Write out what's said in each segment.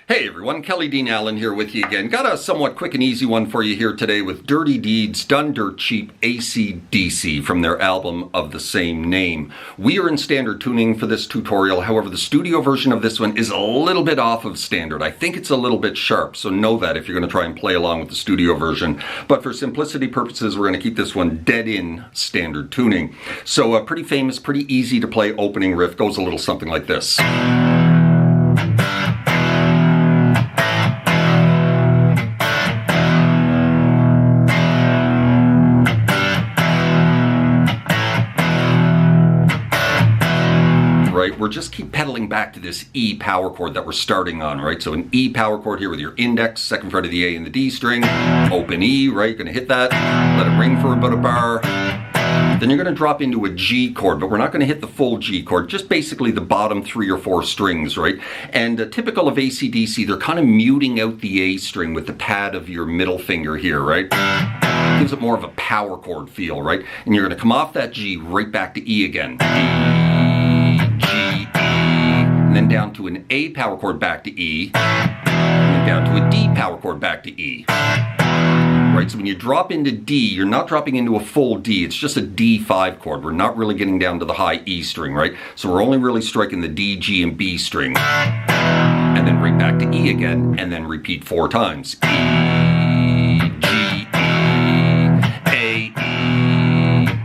Hey everyone, Kelly Dean Allen here with you again. Got a somewhat quick and easy one for you here today with Dirty Deeds Done Dirt Cheap AC/DC from their album of the same name. We are in standard tuning for this tutorial, however the studio version of this one is a little bit off of standard. I think it's a little bit sharp, so know that if you're going to try and play along with the studio version. But for simplicity purposes, we're going to keep this one dead in standard tuning. So pretty famous, pretty easy to play opening riff goes a little something like this. We're just keep pedaling back to this E power chord that we're starting on, right? So an E power chord here with your index, second fret of the A and the D string, open E, right? You're gonna hit that, let it ring for about a bar. Then you're gonna drop into a G chord, but we're not gonna hit the full G chord, just basically the bottom 3 or 4 strings, right? And typical of AC/DC, they're kind of muting out the A string with the pad of your middle finger here, right? Gives it more of a power chord feel, right? And you're gonna come off that G right back to E again. And then down to an A power chord back to E, and then down to a D power chord back to E. Right, so when you drop into D, you're not dropping into a full D, it's just a D5 chord. We're not really getting down to the high E string, right? So we're only really striking the D, G, and B string. And then right back to E again, and then repeat 4 times. E, G, E, A, E, B,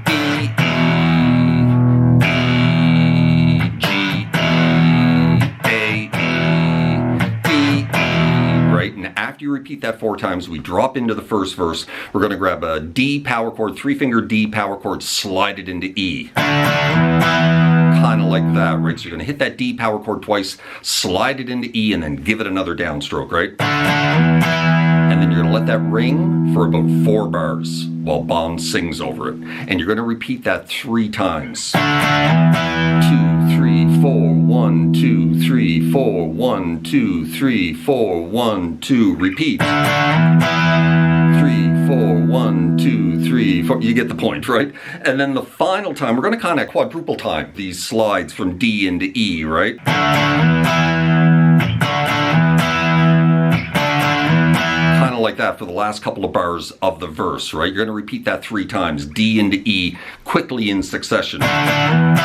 after you repeat that 4 times, we drop into the first verse. We're going to grab a D power chord, 3-finger D power chord, slide it into E. Kind of like that, right? So you're going to hit that D power chord twice, slide it into E, and then give it another downstroke, right? And then you're going to let that ring for about 4 bars while Bond sings over it. And you're going to repeat that 3 times. 2, 3, 4, 1, 2, 3, 4, 1, 2, 3, 4, 1, 2, repeat. 3, 4, 1, 2, 3, 4, you get the point, right? And then the final time, we're going to kind of quadruple time these slides from D into E, right? Like that for the last couple of bars of the verse, right? You're going to repeat that 3 times, D into E, quickly in succession. And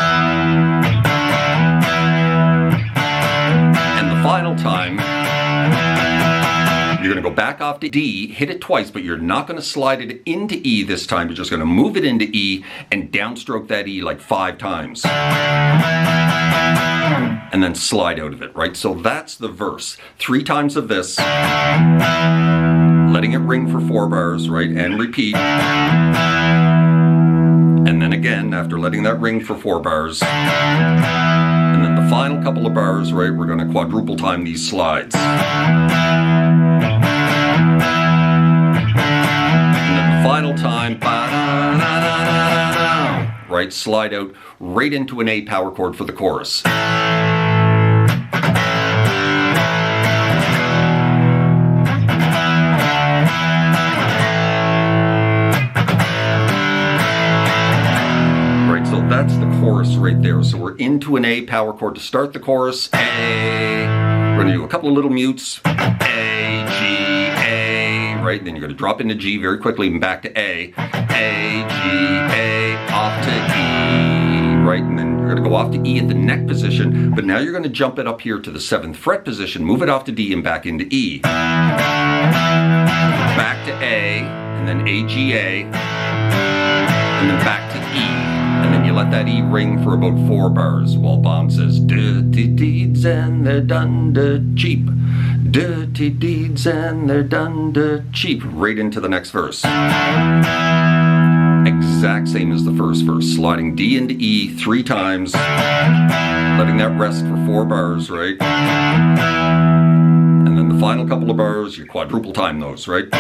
the final time, you're going to go back off to D, hit it twice, but you're not going to slide it into E this time. You're just going to move it into E and downstroke that E like 5 times. And then slide out of it, right? So that's the verse. 3 times of this, letting it ring for 4 bars, right? And repeat. And then again, after letting that ring for 4 bars. And then the final couple of bars, right? We're going to quadruple time these slides. And then the final time, right? Slide out right into an A power chord for the chorus. That's the chorus right there. So we're into an A power chord to start the chorus. A. We're going to do a couple of little mutes. A, G, A. Right? Then you're going to drop into G very quickly and back to A. A, G, A, off to E. Right? And then you're going to go off to E at the neck position. But now you're going to jump it up here to the 7th fret position, move it off to D and back into E. Back to A, and then A, G, A. And then back to E. And then you let that E ring for about 4 bars while Bond says, dirty deeds and they're done dirt cheap. Dirty deeds and they're done dirt cheap. Right into the next verse. Exact same as the first verse. Sliding D into E 3 times. Letting that rest for 4 bars, right? And then the final couple of bars, you quadruple time those, right?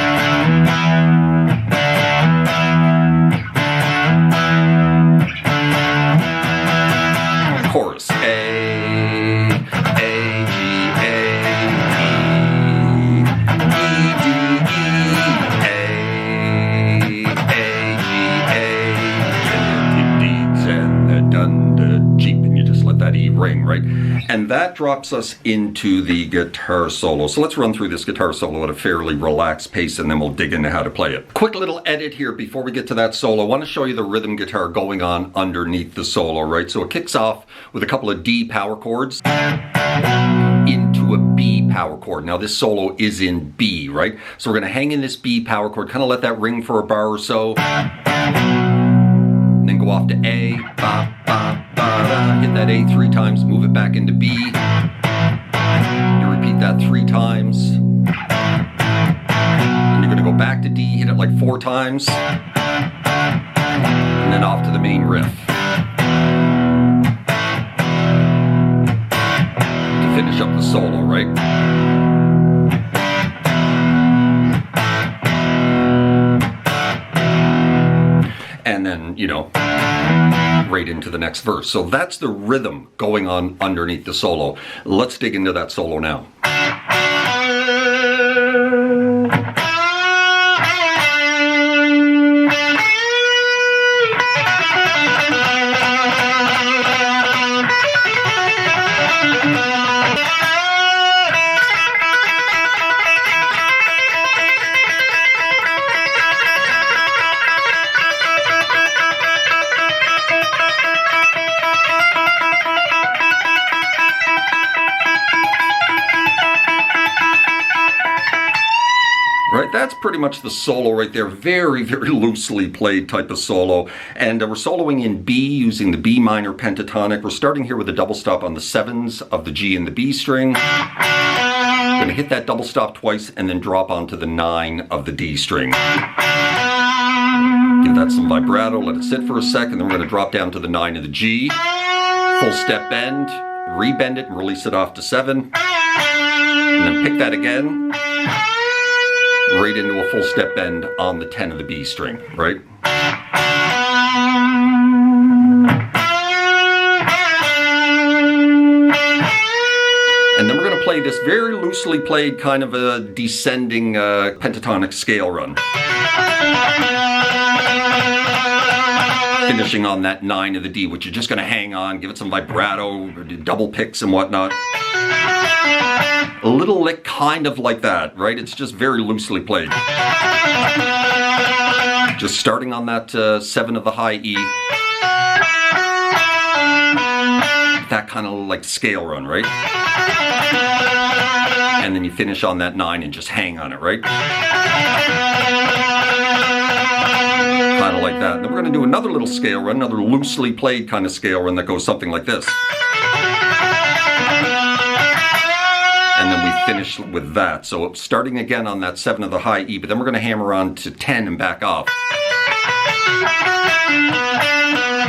Chorus. A, G, A, E, E, D, E, A, G, A, deeds and they're done the cheap, and you just let that E ring, right? And that drops us into the guitar solo. So let's run through this guitar solo at a fairly relaxed pace, and then we'll dig into how to play it. Quick little edit here before we get to that solo. I want to show you the rhythm guitar going on underneath the solo, right? So it kicks off with a couple of D power chords into a B power chord. Now this solo is in B, right? So we're going to hang in this B power chord, kind of let that ring for a bar or so. And then go off to A, ba, ba, ba, da. Hit that A 3 times, move it back into B. You repeat that 3 times. And you're going to go back to D, hit it like 4 times. And then off to the main riff. To finish up the solo, right? And then, you know, right into the next verse. So that's the rhythm going on underneath the solo. Let's dig into that solo now. Right, that's pretty much the solo right there. Very, very loosely played type of solo. And we're soloing in B using the B minor pentatonic. We're starting here with a double stop on the 7s of the G and the B string. Gonna hit that double stop twice and then drop onto the 9 of the D string. Give that some vibrato, let it sit for a second, then we're gonna drop down to the 9 of the G. Full step bend, rebend it and release it off to 7. And then pick that again. Right into a full step bend on the 10 of the B string, right? And then we're going to play this very loosely played kind of a descending pentatonic scale run. Finishing on that 9 of the D, which you're just going to hang on, give it some vibrato, double picks and whatnot. A little lick kind of like that, right? It's just very loosely played. Just starting on that 7 of the high E. That kind of like scale run, right? And then you finish on that 9 and just hang on it, right? Kind of like that. Then we're going to do another little scale run, another loosely played kind of scale run that goes something like this. And then we finish with that. So starting again on that 7 of the high E, but then we're going to hammer on to 10 and back off.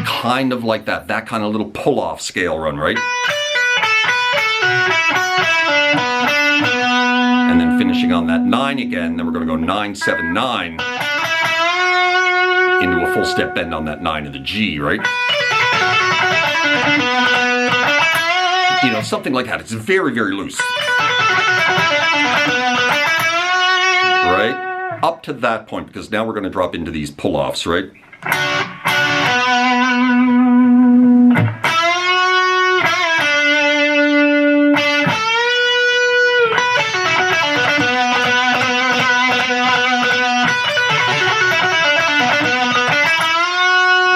Kind of like that. That kind of little pull-off scale run, right? And then finishing on that 9 again. Then we're going to go 9, 7, 9 into a full step bend on that 9 of the G, right? You know, something like that. It's very, very loose. Right? Up to that point, because now we're going to drop into these pull-offs, right?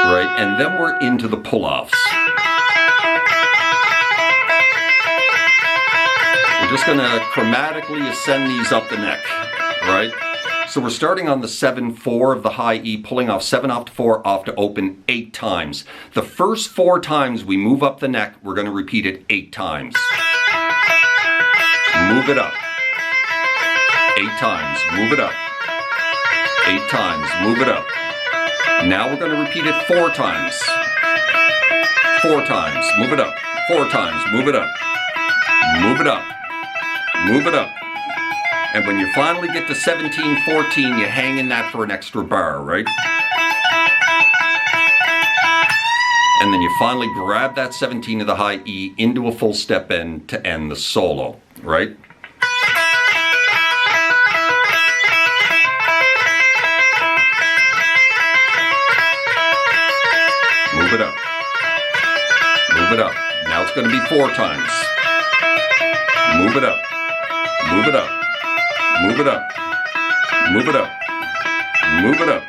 Right, and then we're into the pull-offs. We're just going to chromatically ascend these up the neck, right? So we're starting on the 7-4 of the high E, pulling off 7 off to 4, off to open 8 times. The first 4 times we move up the neck, we're going to repeat it 8 times. Move it up. 8 times, move it up. 8 times, move it up. Now we're going to repeat it 4 times. 4 times, move it up. 4 times, move it up. Move it up. Move it up. And when you finally get to 17, 14, you hang in that for an extra bar, right? And then you finally grab that 17 of the high E into a full step bend to end the solo, right? Move it up. Move it up. Now it's going to be 4 times. Move it up. Move it up. Move it up. Move it up. Move it up.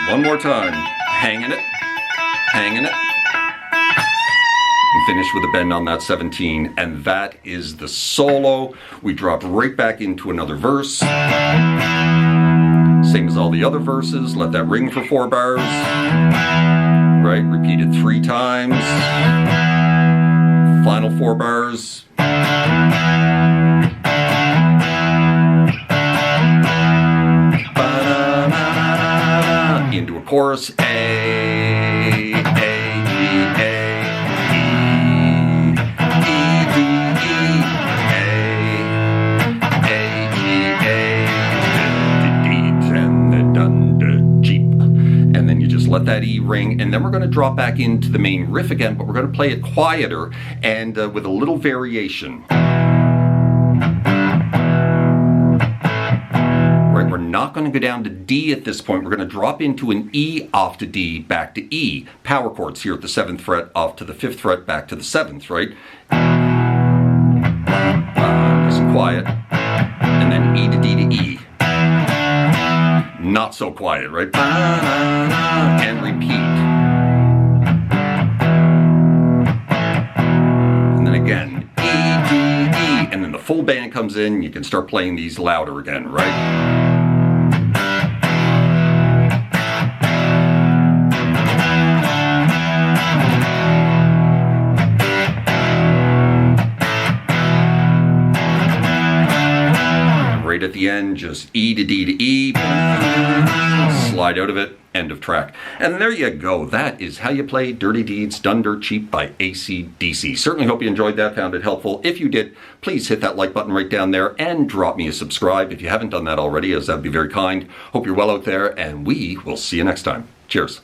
One more time. Hanging it. Hanging it. And finish with a bend on that 17. And that is the solo. We drop right back into another verse. Same as all the other verses. Let that ring for 4 bars. Right? Repeat it 3 times. Final 4 bars. Into a chorus. A, E, D, E, and the dun, da, cheap. And then you just let that E ring, and then we're going to drop back into the main riff again, but we're going to play it quieter and with a little variation. Right, we're not going to go down to D at this point. We're going to drop into an E off to D, back to E. Power chords here at the 7th fret, off to the 5th fret, back to the 7th, right? Nice and quiet. And then E to D to E. Not so quiet, right? And repeat. And then again, E, D, E. And then the full band comes in. You can start playing these louder again, right? Right at the end, just E to D to E, slide out of it, end of track. And there you go. That is how you play Dirty Deeds Done Dirt Cheap by AC/DC. Certainly hope you enjoyed that, found it helpful. If you did, please hit that like button right down there and drop me a subscribe if you haven't done that already, as that'd be very kind. Hope you're well out there, and we will see you next time. Cheers.